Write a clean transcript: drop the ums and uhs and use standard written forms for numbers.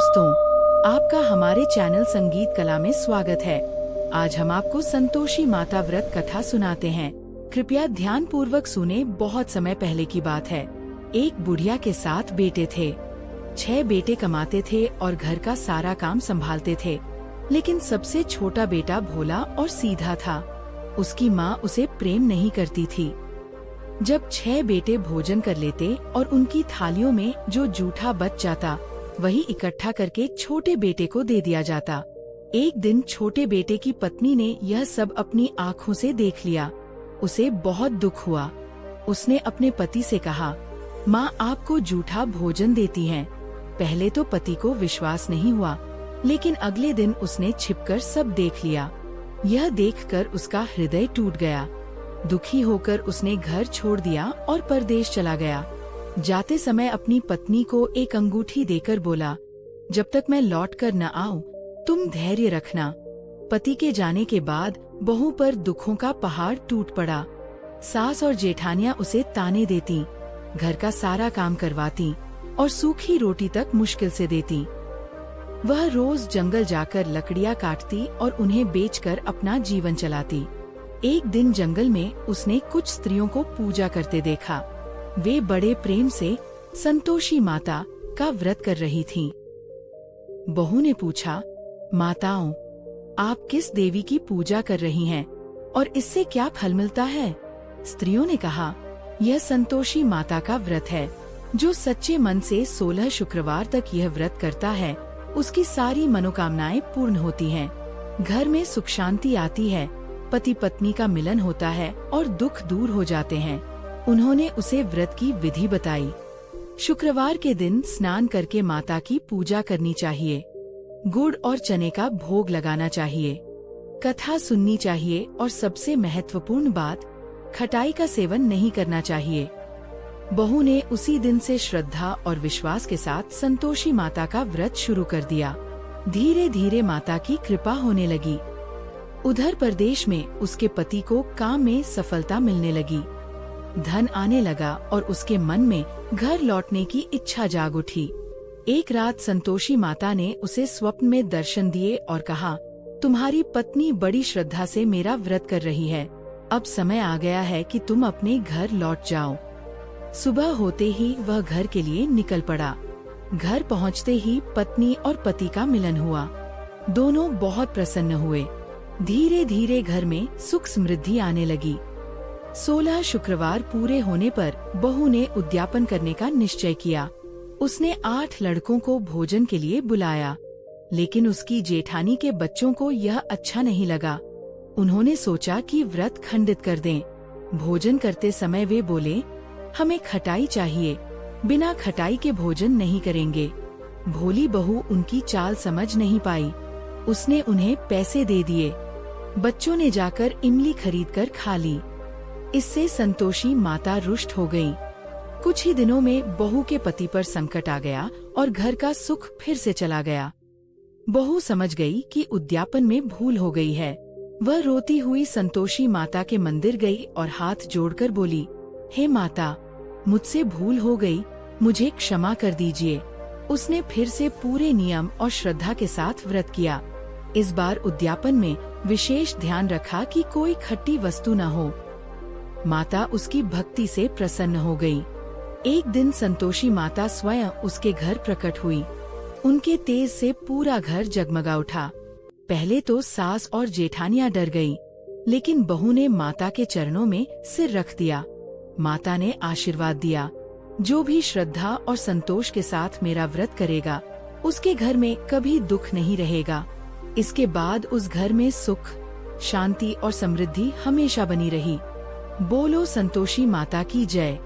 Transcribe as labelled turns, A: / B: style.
A: दोस्तों, आपका हमारे चैनल संगीत कला में स्वागत है। आज हम आपको संतोषी माता व्रत कथा सुनाते हैं। कृपया ध्यान पूर्वक सुने। बहुत समय पहले की बात है। एक बुढ़िया के 7 बेटे थे। 6 बेटे कमाते थे और घर का सारा काम संभालते थे, लेकिन सबसे छोटा बेटा भोला और सीधा था। उसकी माँ उसे प्रेम नहीं करती थी। जब 6 बेटे भोजन कर लेते और उनकी थालियों में जो जूठा बच जाता, वही इकट्ठा करके छोटे बेटे को दे दिया जाता। एक दिन छोटे बेटे की पत्नी ने यह सब अपनी आँखों से देख लिया। उसे बहुत दुख हुआ। उसने अपने पति से कहा, माँ आपको जूठा भोजन देती हैं। पहले तो पति को विश्वास नहीं हुआ, लेकिन अगले दिन उसने छिपकर सब देख लिया। यह देखकर उसका हृदय टूट गया। दुखी होकर उसने घर छोड़ दिया और परदेश चला गया। जाते समय अपनी पत्नी को एक अंगूठी देकर बोला, जब तक मैं लौटकर न आऊं, तुम धैर्य रखना। पति के जाने के बाद बहू पर दुखों का पहाड़ टूट पड़ा। सास और जेठानियां उसे ताने देती, घर का सारा काम करवाती और सूखी रोटी तक मुश्किल से देती। वह रोज जंगल जाकर लकड़ियां काटती और उन्हें बेचकर अपना जीवन चलाती। एक दिन जंगल में उसने कुछ स्त्रियों को पूजा करते देखा। वे बड़े प्रेम से संतोषी माता का व्रत कर रही थीं। बहू ने पूछा, माताओं, आप किस देवी की पूजा कर रही हैं और इससे क्या फल मिलता है? स्त्रियों ने कहा, यह संतोषी माता का व्रत है। जो सच्चे मन से 16 शुक्रवार तक यह व्रत करता है, उसकी सारी मनोकामनाएं पूर्ण होती हैं। घर में सुख शांति आती है, पति पत्नी का मिलन होता है और दुख दूर हो जाते हैं। उन्होंने उसे व्रत की विधि बताई। शुक्रवार के दिन स्नान करके माता की पूजा करनी चाहिए। गुड़ और चने का भोग लगाना चाहिए। कथा सुननी चाहिए और सबसे महत्वपूर्ण बात, खटाई का सेवन नहीं करना चाहिए। बहू ने उसी दिन से श्रद्धा और विश्वास के साथ संतोषी माता का व्रत शुरू कर दिया। धीरे धीरे माता की कृपा होने लगी। उधर परदेश में उसके पति को काम में सफलता मिलने लगी। धन आने लगा और उसके मन में घर लौटने की इच्छा जाग उठी। एक रात संतोषी माता ने उसे स्वप्न में दर्शन दिए और कहा, तुम्हारी पत्नी बड़ी श्रद्धा से मेरा व्रत कर रही है। अब समय आ गया है कि तुम अपने घर लौट जाओ। सुबह होते ही वह घर के लिए निकल पड़ा। घर पहुंचते ही पत्नी और पति का मिलन हुआ। दोनों बहुत प्रसन्न हुए। धीरे धीरे घर में सुख समृद्धि आने लगी। 16 शुक्रवार पूरे होने पर बहू ने उद्यापन करने का निश्चय किया। उसने 8 लड़कों को भोजन के लिए बुलाया, लेकिन उसकी जेठानी के बच्चों को यह अच्छा नहीं लगा। उन्होंने सोचा कि व्रत खंडित कर दें। भोजन करते समय वे बोले, हमें खटाई चाहिए, बिना खटाई के भोजन नहीं करेंगे। भोली बहू उनकी चाल समझ नहीं पाई। उसने उन्हें पैसे दे दिए। बच्चों ने जाकर इमली खरीदकर खा ली। इससे संतोषी माता रुष्ट हो गई। कुछ ही दिनों में बहू के पति पर संकट आ गया और घर का सुख फिर से चला गया। बहू समझ गई कि उद्यापन में भूल हो गई है। वह रोती हुई संतोषी माता के मंदिर गई और हाथ जोड़कर बोली, हे माता, मुझसे भूल हो गई, मुझे क्षमा कर दीजिए। उसने फिर से पूरे नियम और श्रद्धा के साथ व्रत किया। इस बार उद्यापन में विशेष ध्यान रखा कि कोई खट्टी वस्तु न हो। माता उसकी भक्ति से प्रसन्न हो गई। एक दिन संतोषी माता स्वयं उसके घर प्रकट हुई। उनके तेज से पूरा घर जगमगा उठा। पहले तो सास और जेठानियां डर गईं, लेकिन बहू ने माता के चरणों में सिर रख दिया। माता ने आशीर्वाद दिया, जो भी श्रद्धा और संतोष के साथ मेरा व्रत करेगा, उसके घर में कभी दुख नहीं रहेगा। इसके बाद उस घर में सुख, शांति और समृद्धि हमेशा बनी रही। बोलो संतोषी माता की जय।